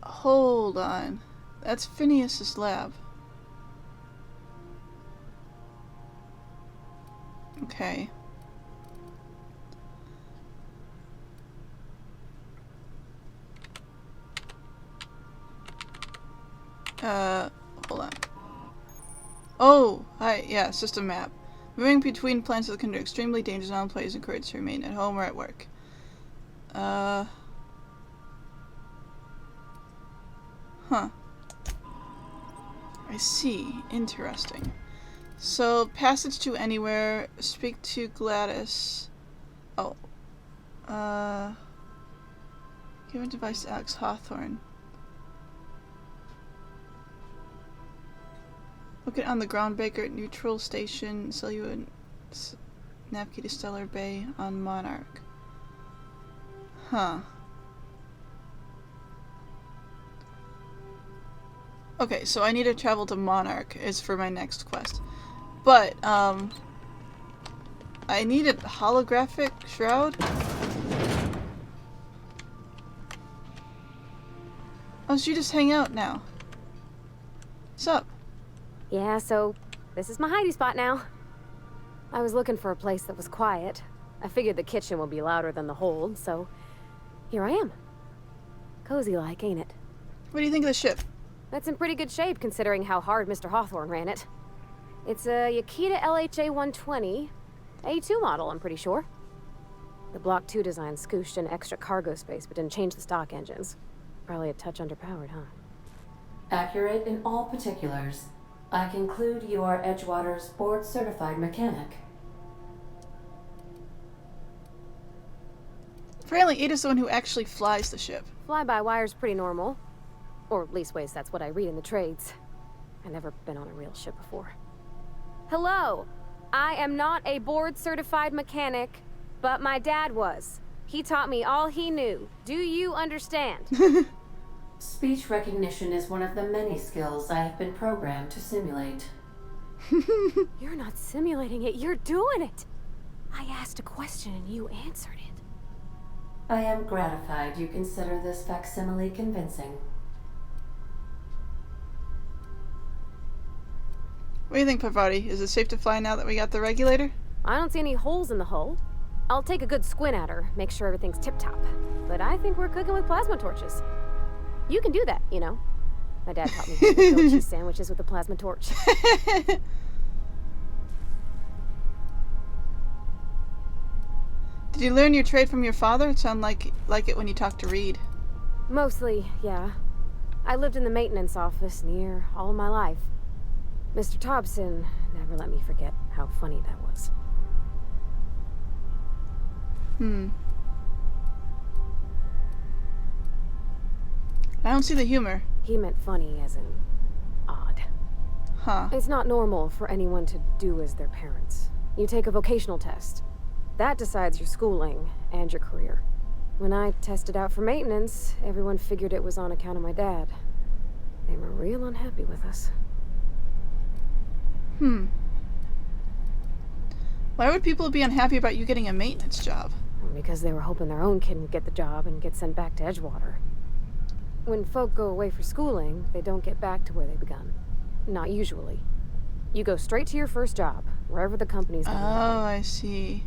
Hold on. That's Phineas's lab. Okay. Hold on. Oh, hi, yeah, system map. Moving between planets is considered extremely dangerous. All players encouraged to remain at home or at work. Huh. I see. Interesting. So, passage to anywhere. Speak to Gladys. Oh. Give a device to Alex Hawthorne. Look it on the groundbreaker at Neutral Station. Sell you a navigate to Stellar Bay on Monarch. Huh. Okay, so I need to travel to Monarch is for my next quest. But, I need a holographic shroud? Oh, so you just hang out now. What's up? Yeah, so this is my hidey spot now. I was looking for a place that was quiet. I figured the kitchen would be louder than the hold, so here I am. Cozy like, ain't it? What do you think of the ship? That's in pretty good shape considering how hard Mr. Hawthorne ran it. It's a Yakita LHA 120, A2 model, I'm pretty sure. The Block 2 design scooshed in extra cargo space but didn't change the stock engines. Probably a touch underpowered, huh? Accurate in all particulars. I conclude you are Edgewater's board-certified mechanic. Apparently Ada's the one who actually flies the ship. Fly-by-wire's pretty normal. Or leastways, that's what I read in the trades. I've never been on a real ship before. Hello! I am not a board-certified mechanic, but my dad was. He taught me all he knew. Do you understand? Speech recognition is one of the many skills I have been programmed to simulate. You're not simulating it, you're doing it! I asked a question and you answered it. I am gratified you consider this facsimile convincing. What do you think, Pavati? Is it safe to fly now that we got the regulator? I don't see any holes in the hull. I'll take a good squint at her, make sure everything's tip-top. But I think we're cooking with plasma torches. You can do that, you know. My dad taught me how to make grilled cheese sandwiches with a plasma torch. Did you learn your trade from your father? It sounded like it when you talked to Reed. Mostly, yeah. I lived in the maintenance office near all my life. Mr. Thompson never let me forget how funny that was. I don't see the humor. He meant funny as in odd. Huh. It's not normal for anyone to do as their parents. You take a vocational test. That decides your schooling and your career. When I tested out for maintenance, everyone figured it was on account of my dad. They were real unhappy with us. Why would people be unhappy about you getting a maintenance job? Because they were hoping their own kid would get the job and get sent back to Edgewater. When folk go away for schooling, they don't get back to where they begun. Not usually. You go straight to your first job, wherever the company's going. Oh, I see.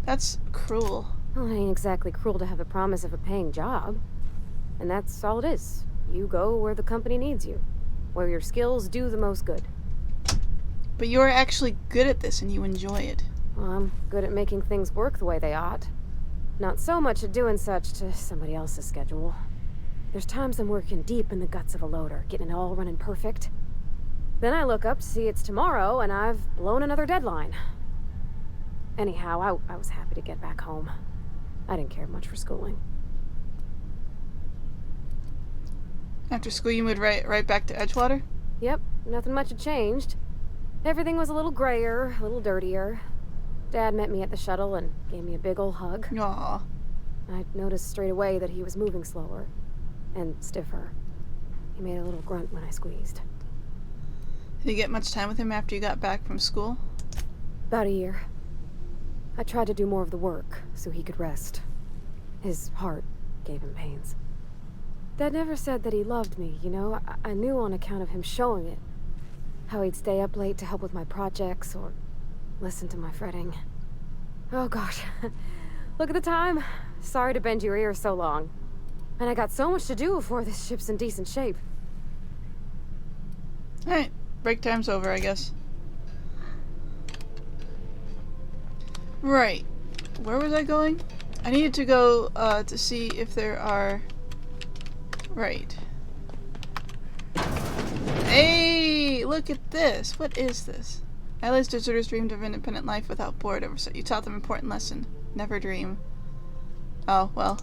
That's cruel. Well, it ain't exactly cruel to have the promise of a paying job. And that's all it is. You go where the company needs you. Where your skills do the most good. But you're actually good at this and you enjoy it. Well, I'm good at making things work the way they ought. Not so much at doing such to somebody else's schedule. There's times I'm working deep in the guts of a loader, getting it all running perfect. Then I look up to see it's tomorrow and I've blown another deadline. Anyhow, I was happy to get back home. I didn't care much for schooling. After school you moved right back to Edgewater? Yep, nothing much had changed. Everything was a little grayer, a little dirtier. Dad met me at the shuttle and gave me a big ol' hug. Aw. I noticed straight away that he was moving slower. And stiffer. He made a little grunt when I squeezed. Did you get much time with him after you got back from school? About a year. I tried to do more of the work so he could rest. His heart gave him pains. Dad never said that he loved me, you know? I knew on account of him showing it. How he'd stay up late to help with my projects, or listen to my fretting. Oh gosh. Look at the time. Sorry to bend your ear so long. And I got so much to do before this ship's in decent shape. Alright, break time's over, I guess. Right. Where was I going? I needed to go to see if there are... Right. Hey! Look at this! What is this? Allies deserters dreamed of independent life without board oversight. You taught them an important lesson. Never dream. Oh, well.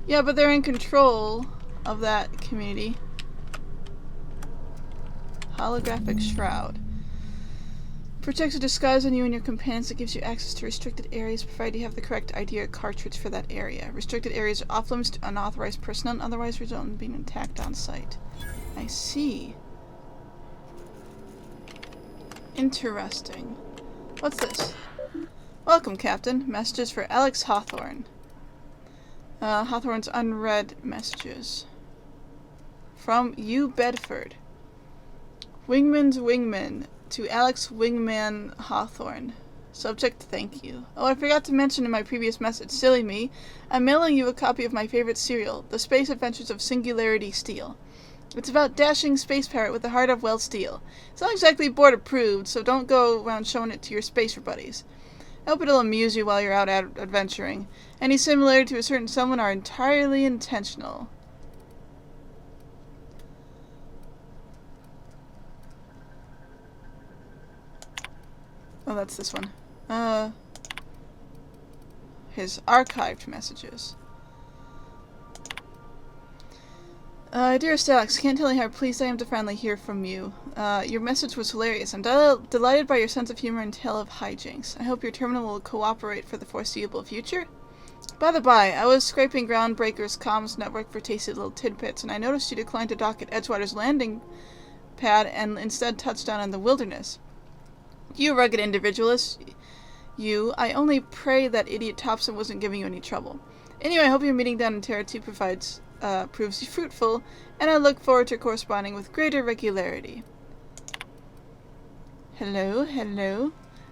Yeah, but they're in control of that community. Holographic shroud. Protects a disguise on you and your companions that gives you access to restricted areas, provided you have the correct ID or cartridge for that area. Restricted areas are off limits to unauthorized personnel and otherwise result in being attacked on sight. I see. Interesting. What's this? Welcome, Captain. Messages for Alex Hawthorne. Hawthorne's unread messages. From U. Bedford. Wingman's Wingman. To Alex Wingman Hawthorne. Subject, thank you. Oh, I forgot to mention in my previous message, silly me, I'm mailing you a copy of my favorite serial, The Space Adventures of Singularity Steel. It's about dashing space pirate with the heart of Wells Steel. It's not exactly board approved, so don't go around showing it to your spacer buddies. I hope it'll amuse you while you're out adventuring. Any similarity to a certain someone are entirely intentional. Oh, that's this one. His archived messages. Dearest Alex, can't tell you how pleased I am to finally hear from you. Your message was hilarious. I'm delighted by your sense of humor and tale of hijinks. I hope your terminal will cooperate for the foreseeable future. By the by, I was scraping Groundbreaker's comms network for tasty little tidbits, and I noticed you declined to dock at Edgewater's landing pad and instead touched down in the wilderness. You rugged individualist. I only pray that idiot Thompson wasn't giving you any trouble. Anyway, I hope your meeting down in Terra 2 proves fruitful, and I look forward to corresponding with greater regularity. Hello, hello.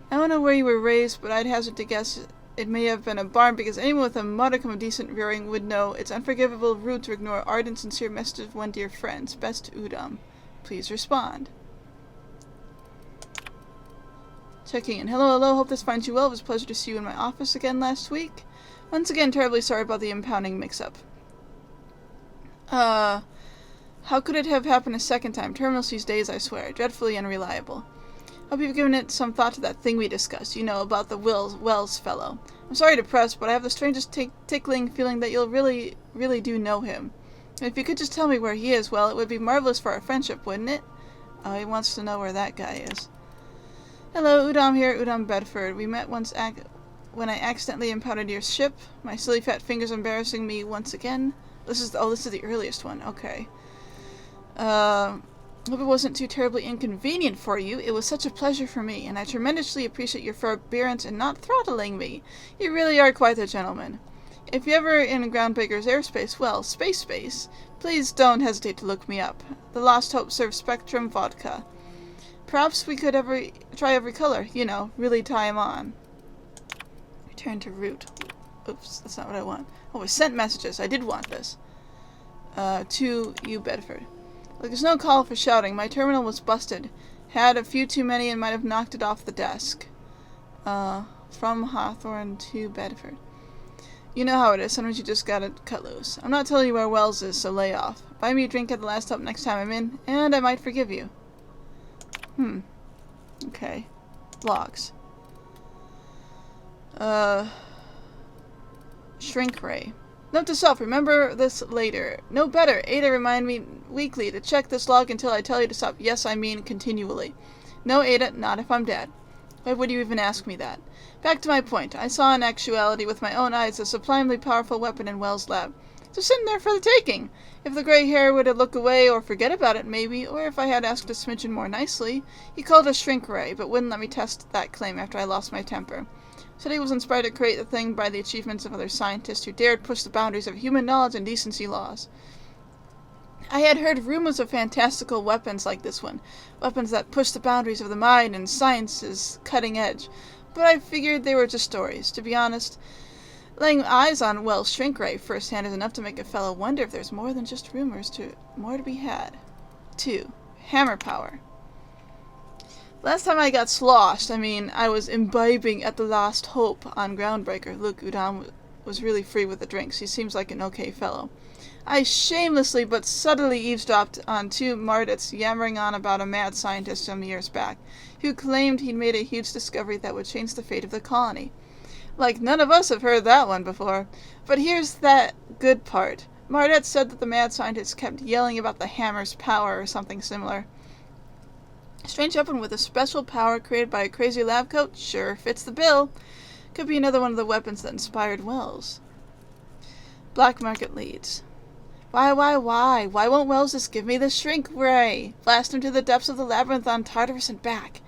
I don't know where you were raised, but I'd hazard to guess it may have been a barn, because anyone with a modicum of decent rearing would know it's unforgivable rude to ignore ardent, sincere messages of one dear friends. Best Udam. Please respond. Checking in. Hello, hello. Hope this finds you well. It was a pleasure to see you in my office again last week. Once again, terribly sorry about the impounding mix-up. How could it have happened a second time? Terminals these days, I swear. Dreadfully unreliable. Hope you've given it some thought to that thing we discussed. You know, about the Wells fellow. I'm sorry to press, but I have the strangest tickling feeling that you'll really do know him. And if you could just tell me where he is, well, it would be marvelous for our friendship, wouldn't it? Oh, he wants to know where that guy is. Hello, Udam here, Udam Bedford. We met once when I accidentally impounded your ship. My silly fat fingers embarrassing me once again. This is the earliest one. Okay. Hope it wasn't too terribly inconvenient for you. It was such a pleasure for me, and I tremendously appreciate your forbearance in not throttling me. You really are quite the gentleman. If you're ever in Groundbreaker's airspace, well, space, please don't hesitate to look me up. The Lost Hope serves Spectrum vodka. Perhaps we could try every color, you know, really tie him on. Return to route. Oops, that's not what I want. Oh, we sent messages. I did want this. To you, Bedford. Look, there's no call for shouting. My terminal was busted. Had a few too many and might have knocked it off the desk. From Hawthorne to Bedford. You know how it is. Sometimes you just gotta cut loose. I'm not telling you where Wells is, so lay off. Buy me a drink at the last stop next time I'm in, and I might forgive you. Okay. Logs. Shrink ray. Note to self, remember this later. No better. Ada remind me weekly to check this log until I tell you to stop. Yes, I mean continually. No, Ada, not if I'm dead. Why would you even ask me that? Back to my point. I saw in actuality with my own eyes a sublimely powerful weapon in Wells' lab. Just sitting there for the taking. If the gray hair were to look away or forget about it, maybe, or if I had asked a smidgen more nicely. He called it a shrink ray, but wouldn't let me test that claim after I lost my temper. Said he was inspired to create the thing by the achievements of other scientists who dared push the boundaries of human knowledge and decency laws. I had heard rumors of fantastical weapons like this one, weapons that push the boundaries of the mind and science's cutting edge, but I figured they were just stories. To be honest, laying eyes on Wells' shrink ray firsthand is enough to make a fellow wonder if there's more than just rumors more to be had. 2. Hammer power. Last time I got sloshed, I was imbibing at the last hope on Groundbreaker. Luke Udon was really free with the drinks. He seems like an okay fellow. I shamelessly but subtly eavesdropped on 2 Mardits yammering on about a mad scientist some years back, who claimed he'd made a huge discovery that would change the fate of the colony. Like, none of us have heard that one before. But here's that good part. Mardet said that the mad scientist kept yelling about the hammer's power or something similar. Strange weapon with a special power created by a crazy lab coat? Sure, fits the bill. Could be another one of the weapons that inspired Wells. Black market leads. Why won't Wells just give me the shrink ray? Blast him to the depths of the labyrinth on Tartarus and back.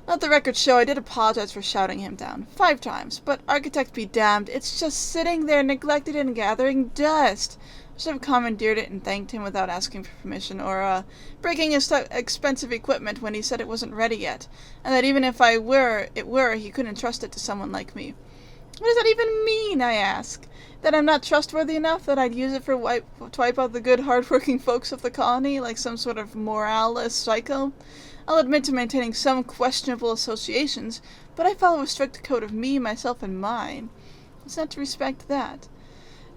Let the record show I did apologize for shouting him down 5 times, but architect be damned, it's just sitting there neglected and gathering dust. I should have commandeered it and thanked him without asking for permission, or breaking his expensive equipment when he said it wasn't ready yet, and that even if it were, he couldn't trust it to someone like me. What does that even mean, I ask? That I'm not trustworthy enough that I'd use it to wipe out the good, hard-working folks of the colony, like some sort of moralist psycho? I'll admit to maintaining some questionable associations, but I follow a strict code of me, myself, and mine. It's not to respect that.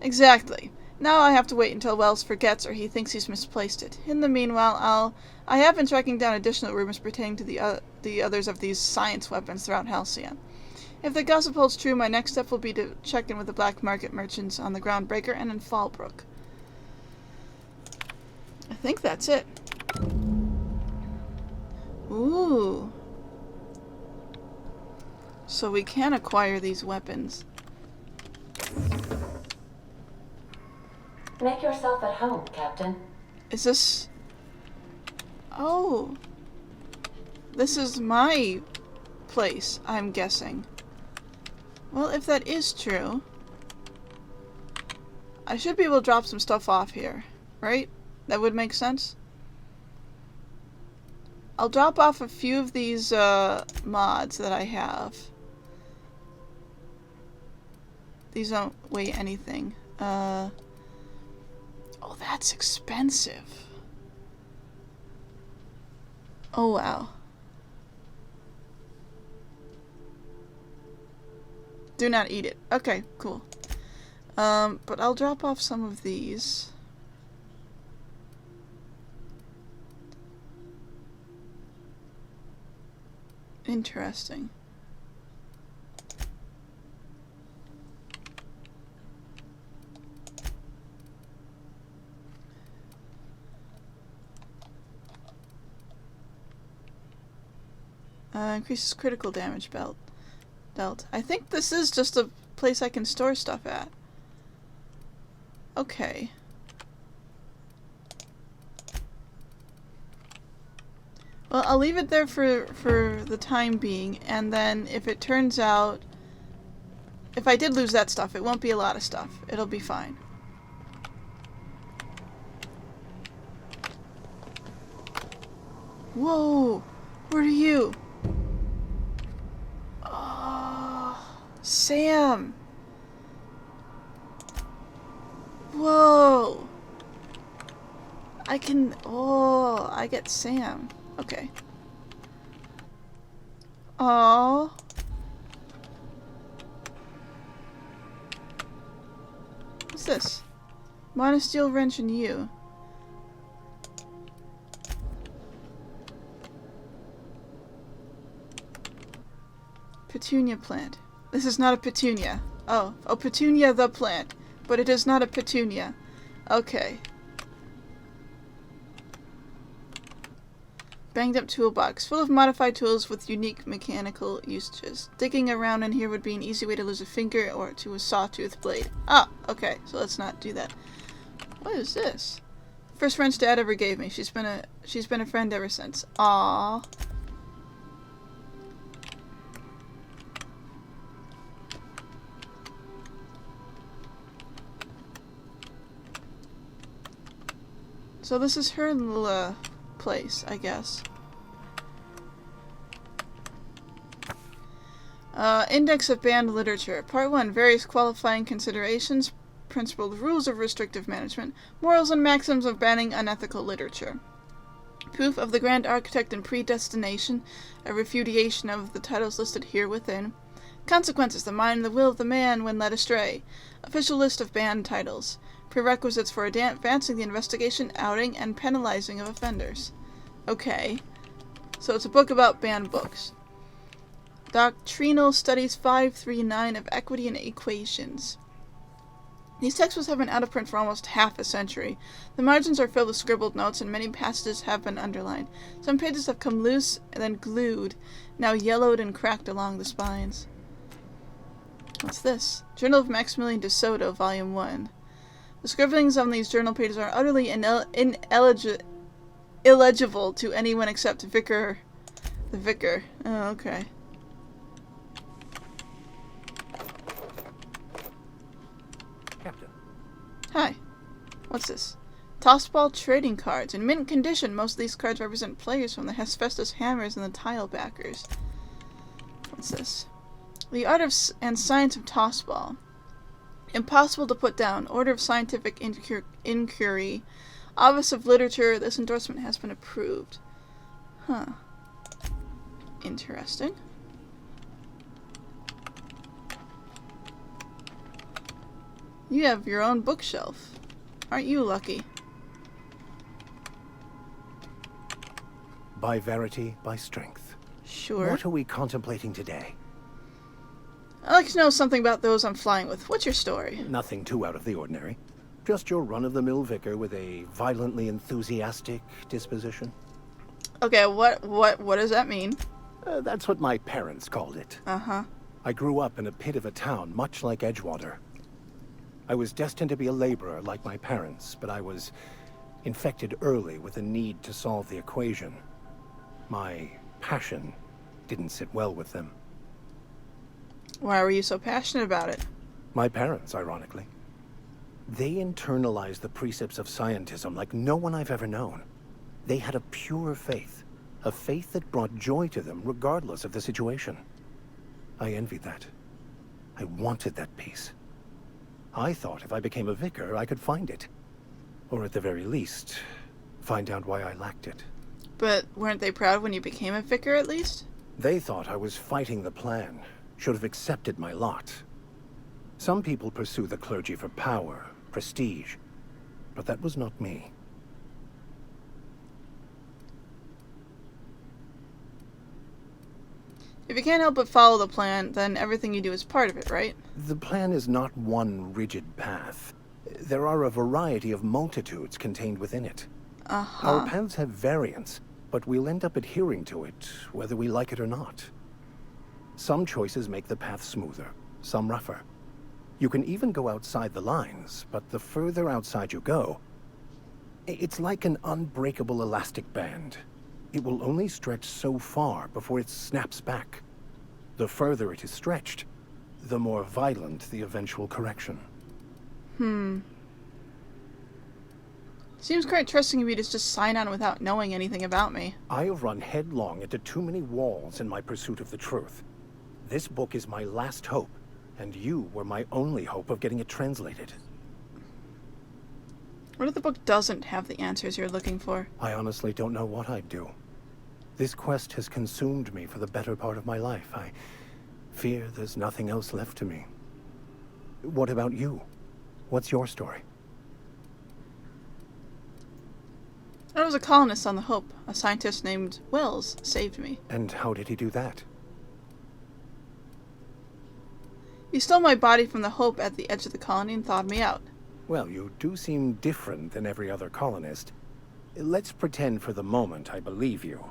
Exactly. Now I have to wait until Wells forgets or he thinks he's misplaced it. In the meanwhile, I have been tracking down additional rumors pertaining to the others of these science weapons throughout Halcyon. If the gossip holds true, my next step will be to check in with the black market merchants on the Groundbreaker and in Fallbrook. I think that's it. Ooh. So we can acquire these weapons. Make yourself at home, Captain. Is this... Oh. This is my place, I'm guessing. Well, if that is true, I should be able to drop some stuff off here, right? That would make sense. I'll drop off a few of these mods that I have. These don't weigh anything. Oh, that's expensive. Oh, wow. Do not eat it. Okay, cool. But I'll drop off some of these. Interesting. Increases critical damage dealt. I think this is just a place I can store stuff at. Okay. Well, I'll leave it there for the time being, and then if it turns out... If I did lose that stuff, it won't be a lot of stuff. It'll be fine. Whoa! What are you? Oh, Sam! Whoa! I can... Oh, I get Sam. Okay. Aww. What's this? Monosteel wrench and you. Petunia plant. This is not a petunia. Oh, petunia the plant. But it is not a petunia. Okay. Banged up toolbox, full of modified tools with unique mechanical usages. Digging around in here would be an easy way to lose a finger or to a sawtooth blade. Ah, okay, so let's not do that. What is this? First wrench Dad ever gave me. She's been a friend ever since. Aww. So this is her place, I guess. Index of Banned Literature. Part 1. Various qualifying considerations. Principled rules of restrictive management. Morals and maxims of banning unethical literature. Proof of the Grand Architect and Predestination. A refutation of the titles listed here within. Consequences. The mind and the will of the man when led astray. Official list of banned titles. Prerequisites for advancing the investigation, outing, and penalizing of offenders. Okay. So it's a book about banned books. Doctrinal Studies 539 of Equity and Equations. These textbooks have been out of print for almost half a century. The margins are filled with scribbled notes, and many passages have been underlined. Some pages have come loose and then glued, now yellowed and cracked along the spines. What's this? Journal of Maximilian de Soto, Volume 1. The scribblings on these journal pages are utterly illegible to anyone except the vicar. Oh, okay. Captain. Hi. What's this? Tossball trading cards. In mint condition, most of these cards represent players from the Hephaestus Hammers and the Tile Backers. What's this? The Art of and Science of Tossball. Impossible to put down. Order of Scientific Inquiry. Office of Literature. This endorsement has been approved. Huh. Interesting. You have your own bookshelf. Aren't you lucky? By verity, by strength. Sure. What are we contemplating today? I'd like to know something about those I'm flying with. What's your story? Nothing too out of the ordinary. Just your run-of-the-mill vicar with a violently enthusiastic disposition. Okay, what does that mean? That's what my parents called it. Uh-huh. I grew up in a pit of a town, much like Edgewater. I was destined to be a laborer like my parents, but I was infected early with a need to solve the equation. My passion didn't sit well with them. Why were you so passionate about it? My parents, ironically. They internalized the precepts of scientism like no one I've ever known. They had a pure faith, a faith that brought joy to them regardless of the situation. I envied that. I wanted that peace. I thought if I became a vicar, I could find it. Or at the very least, find out why I lacked it. But weren't they proud when you became a vicar, at least? They thought I was fighting the plan, should have accepted my lot. Some people pursue the clergy for power, prestige, but that was not me. If you can't help but follow the plan, then everything you do is part of it, right? The plan is not one rigid path. There are a variety of multitudes contained within it. Uh-huh. Our paths have variance, but we'll end up adhering to it, whether we like it or not. Some choices make the path smoother, some rougher. You can even go outside the lines, but the further outside you go, it's like an unbreakable elastic band. It will only stretch so far before it snaps back. The further it is stretched, the more violent the eventual correction. Seems quite trusting of you to just sign on without knowing anything about me. I have run headlong into too many walls in my pursuit of the truth. This book is my last hope, and you were my only hope of getting it translated. What if the book doesn't have the answers you're looking for? I honestly don't know what I'd do. This quest has consumed me for the better part of my life. I fear there's nothing else left to me. What about you? What's your story? I was a colonist on the Hope. A scientist named Wells saved me. And how did he do that? He stole my body from the Hope at the edge of the colony and thawed me out. Well, you do seem different than every other colonist. Let's pretend for the moment I believe you.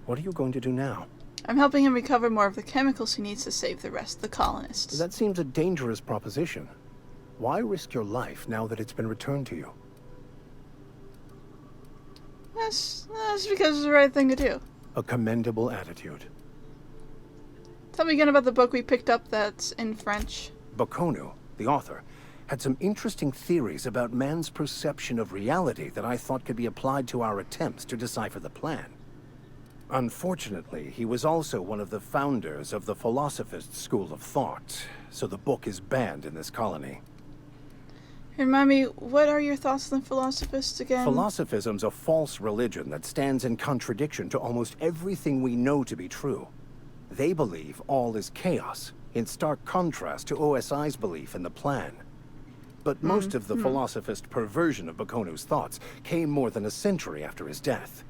What are you going to do now? I'm helping him recover more of the chemicals he needs to save the rest of the colonists. That seems a dangerous proposition. Why risk your life now that it's been returned to you? That's because it's the right thing to do. A commendable attitude. Tell me again about the book we picked up that's in French. Baconu, the author, had some interesting theories about man's perception of reality that I thought could be applied to our attempts to decipher the plan. Unfortunately, he was also one of the founders of the Philosophist school of thought, so the book is banned in this colony. Remind me, what are your thoughts on the Philosophists again? Philosophism's a false religion that stands in contradiction to almost everything we know to be true. They believe all is chaos, in stark contrast to OSI's belief in the plan. But most of the Philosophist perversion of Bakonu's thoughts came more than a century after his death.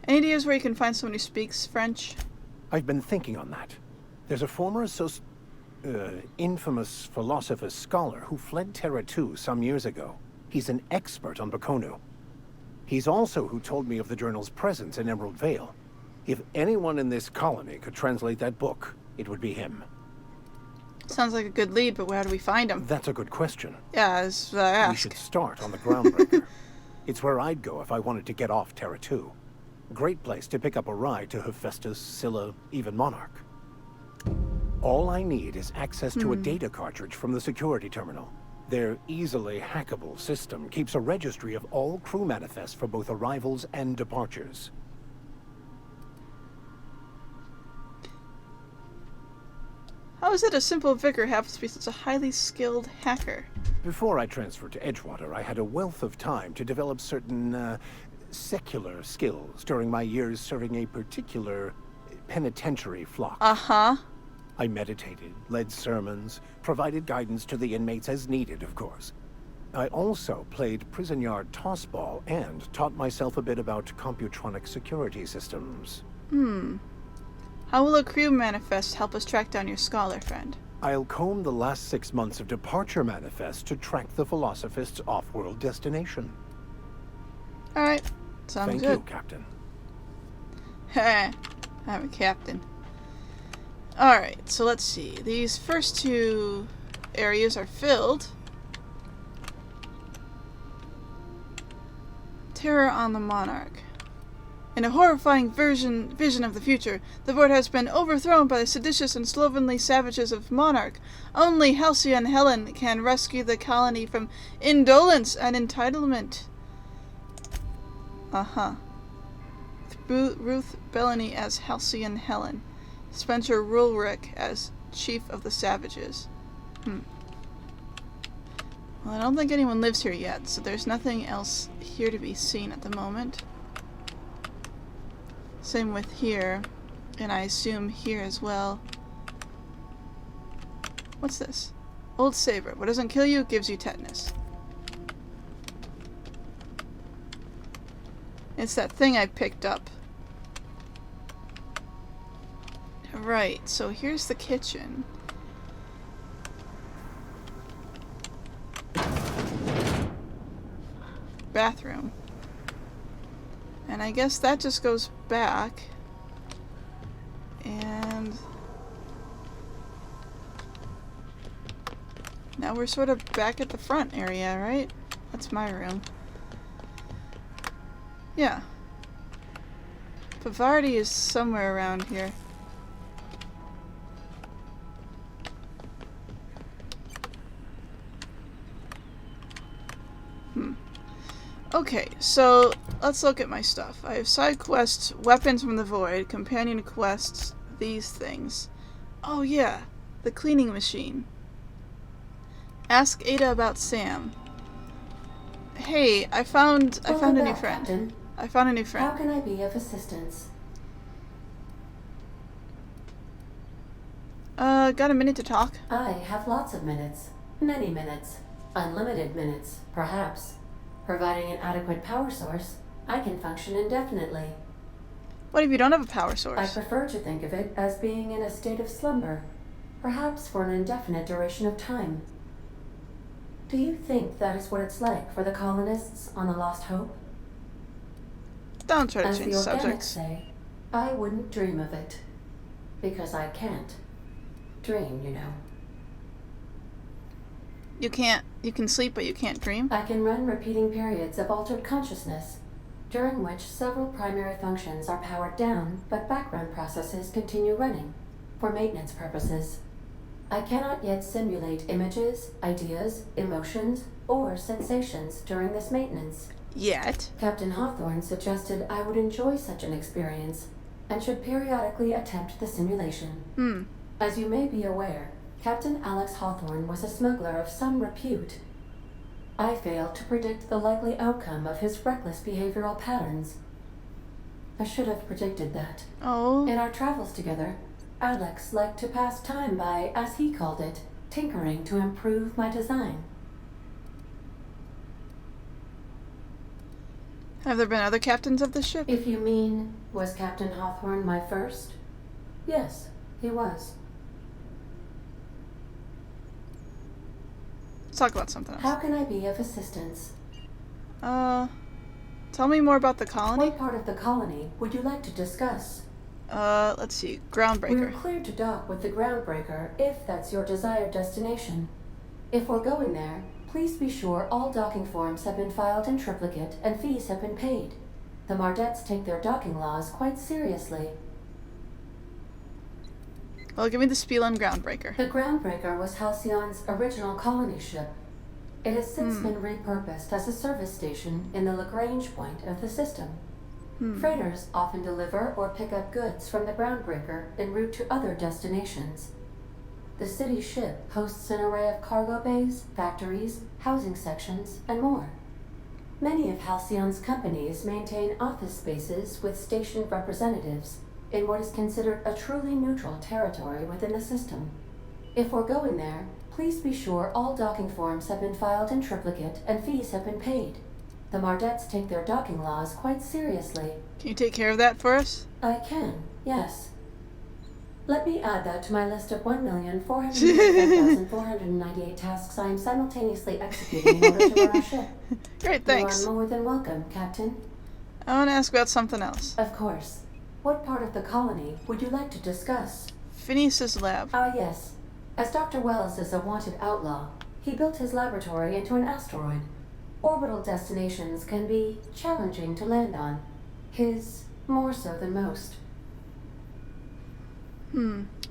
Any ideas where you can find someone who speaks French? I've been thinking on that. There's a former infamous Philosophist scholar who fled Terra 2 some years ago. He's an expert on Bakonu. He's also who told me of the journal's presence in Emerald Vale. If anyone in this colony could translate that book, it would be him. Sounds like a good lead, but where do we find him? That's a good question. Yeah, as I asked. We should start on the Groundbreaker. It's where I'd go if I wanted to get off Terra 2. Great place to pick up a ride to Hephaestus, Scylla, even Monarch. All I need is access to a data cartridge from the security terminal. Their easily hackable system keeps a registry of all crew manifests for both arrivals and departures. How is it a simple vicar happens to be such a highly skilled hacker? Before I transferred to Edgewater, I had a wealth of time to develop certain, secular skills during my years serving a particular penitentiary flock. Uh-huh. I meditated, led sermons, provided guidance to the inmates as needed, of course. I also played prison yard tossball and taught myself a bit about computronic security systems. How will a crew manifest help us track down your scholar friend? I'll comb the last 6 months of departure manifest to track the Philosophist's off-world destination. Alright, sounds Thank good. you, Captain. Heh, I'm a captain. Alright, so let's see. These first two areas are filled. Terror on the Monarch. In a horrifying vision of the future, the board has been overthrown by the seditious and slovenly savages of Monarch. Only Halcyon Helen can rescue the colony from indolence and entitlement. Uh-huh. Ruth Bellany as Halcyon Helen. Spencer Rulrick as Chief of the Savages. Well, I don't think anyone lives here yet, so there's nothing else here to be seen at the moment. Same with here, and I assume here as well. What's this? Old Saber. What doesn't kill you gives you tetanus. It's that thing I picked up. Right, so here's the kitchen. Bathroom. And I guess that just goes back. And now we're sort of back at the front area, right? That's my room. Yeah. Pavardi is somewhere around here. Okay, so let's look at my stuff. I have side quests, weapons from the void, companion quests, these things. Oh yeah, the cleaning machine. Ask Ada about Sam. Hey, I found a new friend. Captain. I found a new friend. How can I be of assistance? Got a minute to talk? I have lots of minutes. Many minutes. Unlimited minutes, perhaps. Providing an adequate power source, I can function indefinitely. What if you don't have a power I source? prefer to think of it as being in a state of slumber, perhaps for an indefinite duration of time. Do you think that is what it's like for the colonists on the Lost Hope? Don't try to As change the organics subjects. say, I wouldn't dream of it. Because I can't. Dream, you know. You can sleep but you can't dream? I can run repeating periods of altered consciousness, during which several primary functions are powered down, but background processes continue running, for maintenance purposes. I cannot yet simulate images, ideas, emotions, or sensations during this maintenance. Yet. Captain Hawthorne suggested I would enjoy such an experience and should periodically attempt the simulation. As you may be aware, Captain Alex Hawthorne was a smuggler of some repute. I failed to predict the likely outcome of his reckless behavioral patterns. I should have predicted that. Oh. In our travels together, Alex liked to pass time by, as he called it, tinkering to improve my design. Have there been other captains of this ship? If you mean, was Captain Hawthorne my first? Yes, he was. Let's talk about something How else. can I be of assistance? Tell me more about the colony. What part of the colony would you like to discuss? Let's see. Groundbreaker. We're cleared to dock with the Groundbreaker if that's your desired destination. If we're going there, please be sure all docking forms have been filed in triplicate and fees have been paid. The Mardettes take their docking laws quite seriously. Well, give me the spiel on Groundbreaker. The Groundbreaker was Halcyon's original colony ship. It has since been repurposed as a service station in the Lagrange point of the system. Freighters often deliver or pick up goods from the Groundbreaker en route to other destinations. The city ship hosts an array of cargo bays, factories, housing sections, and more. Many of Halcyon's companies maintain office spaces with stationed representatives in what is considered a truly neutral territory within the system. If we're going there, please be sure all docking forms have been filed in triplicate and fees have been paid. The Mardettes take their docking laws quite seriously. Can you take care of that for us? I can, yes. Let me add that to my list of 1,495,498 tasks I am simultaneously executing in order to run our ship. Great, thanks. You are more than welcome, Captain. I want to ask about something else. Of course. What part of the colony would you like to discuss? Phineas's lab. Ah, yes. As Dr. Wells is a wanted outlaw, he built his laboratory into an asteroid. Orbital destinations can be challenging to land on. His more so than most.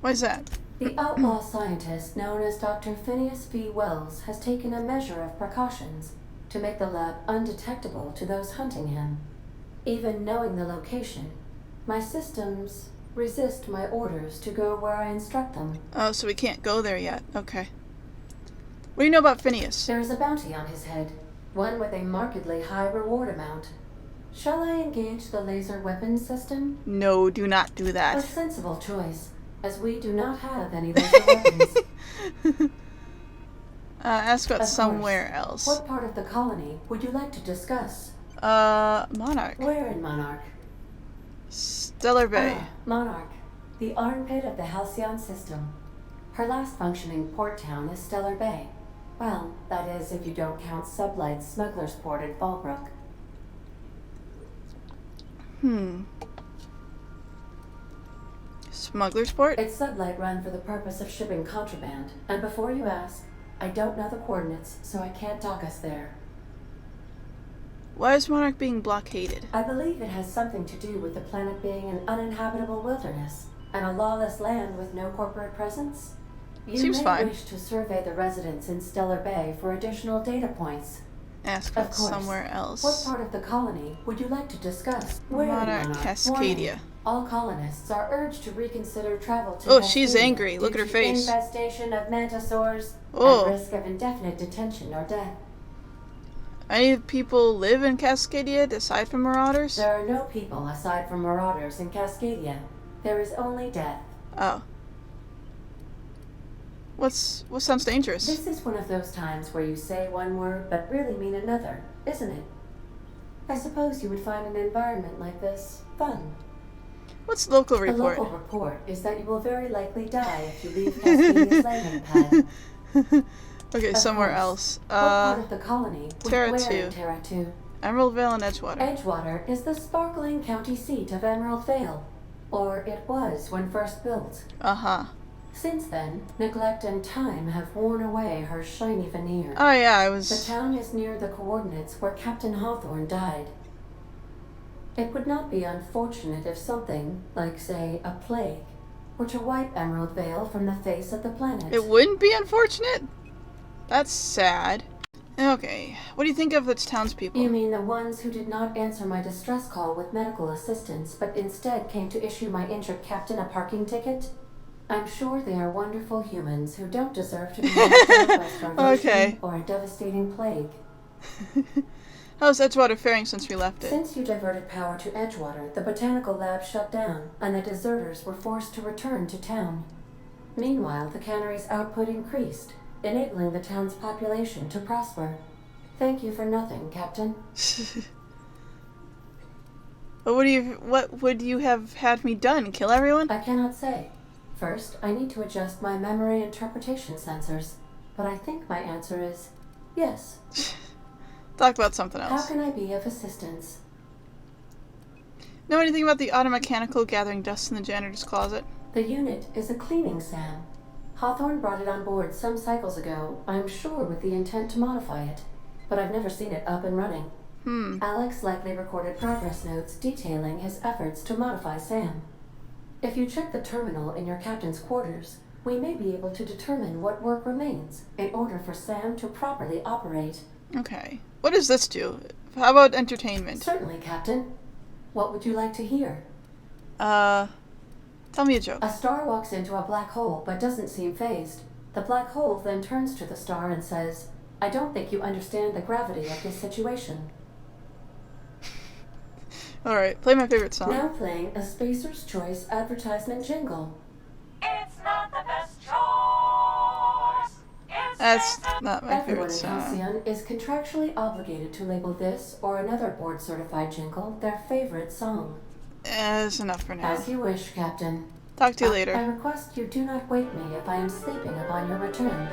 Why is that? The outlaw scientist known as Dr. Phineas V. Wells has taken a measure of precautions to make the lab undetectable to those hunting him. Even knowing the location, my systems resist my orders to go where I instruct them. Oh, so we can't go there yet. Okay. What do you know about Phineas? There is a bounty on his head, one with a markedly high reward amount. Shall I engage the laser weapons system? No, do not do A that. sensible choice, as we do not have any laser weapons. Ask about Of course. somewhere else. What part of the colony would you like to discuss? Monarch. Where in Monarch? Stellar Bay. Ah, Monarch, the armpit of the Halcyon system. Her last functioning port town is Stellar Bay. Well, that is if you don't count Sublight's Smuggler's Port at Fallbrook. Smuggler's Port? It's Sublight run for the purpose of shipping contraband, and before you ask, I don't know the coordinates, so I can't dock us there. Why is Monarch being blockaded? I believe it has something to do with the planet being an uninhabitable wilderness, and a lawless land with no corporate presence. You Seems may fine. wish to survey the residents in Stellar Bay for additional data points. Ask Of about course. somewhere else. What part of the colony would you like to discuss? Where in Monarch, Cascadia. Warning. All colonists are urged to reconsider travel to Oh, she's Cascadia angry. Look due at her to face. Infestation of mantisaurs Oh. and risk of indefinite detention or death. Any people live in Cascadia aside from Marauders? There are no people aside from marauders in Cascadia. There is only death. Oh. What sounds dangerous? This is one of those times where you say one word but really mean another, isn't it? I suppose you would find an environment like this fun. What's local The report? local report is that you will very likely die if you leave Cascadia's landing pad. Okay, Of somewhere course. else. What part of the colony would Terra where 2. in Terra 2? Emerald Vale and Edgewater. Edgewater is the sparkling county seat of Emerald Vale, or it was when first built. Uh-huh. Since then, neglect and time have worn away her shiny veneer. Oh yeah, I The was... town is near the coordinates where Captain Hawthorne died. It would not be unfortunate if something, like say, a plague, were to wipe Emerald Vale from the face of the planet. It wouldn't be unfortunate? That's sad. Okay, what do you think of its townspeople? You mean the ones who did not answer my distress call with medical assistance, but instead came to issue my injured captain a parking ticket? I'm sure they are wonderful humans who don't deserve to be left by starvation or a devastating plague. How's Edgewater faring since we left it? Since you diverted power to Edgewater, the botanical lab shut down, and the deserters were forced to return to town. Meanwhile, the cannery's output increased, enabling the town's population to prosper. Thank you for nothing, Captain. But what would you have had me done? Kill everyone? I cannot say. First, I need to adjust my memory interpretation sensors, but I think my answer is yes. Talk about something else. How can I be of assistance? Know anything about the automechanical gathering dust in the janitor's closet? The unit is a cleaning SAM. Hawthorne brought it on board some cycles ago, I'm sure with the intent to modify it, but I've never seen it up and running. Alex likely recorded progress notes detailing his efforts to modify SAM. If you check the terminal in your captain's quarters, we may be able to determine what work remains in order for SAM to properly operate. Okay. What does this do? How about entertainment? Certainly, Captain. What would you like to hear? Tell me a joke. A star walks into a black hole but doesn't seem phased. The black hole then turns to the star and says, I don't think you understand the gravity of this situation. Alright, play my favorite song. Now playing a Spacer's Choice advertisement jingle. It's not the best choice. That's not my Everyone favorite in song. Halcyon is contractually obligated to label this or another board-certified jingle their favorite song. That's enough for now. As you wish, Captain. Talk to you I later. request you do not wake me if I am sleeping upon your return.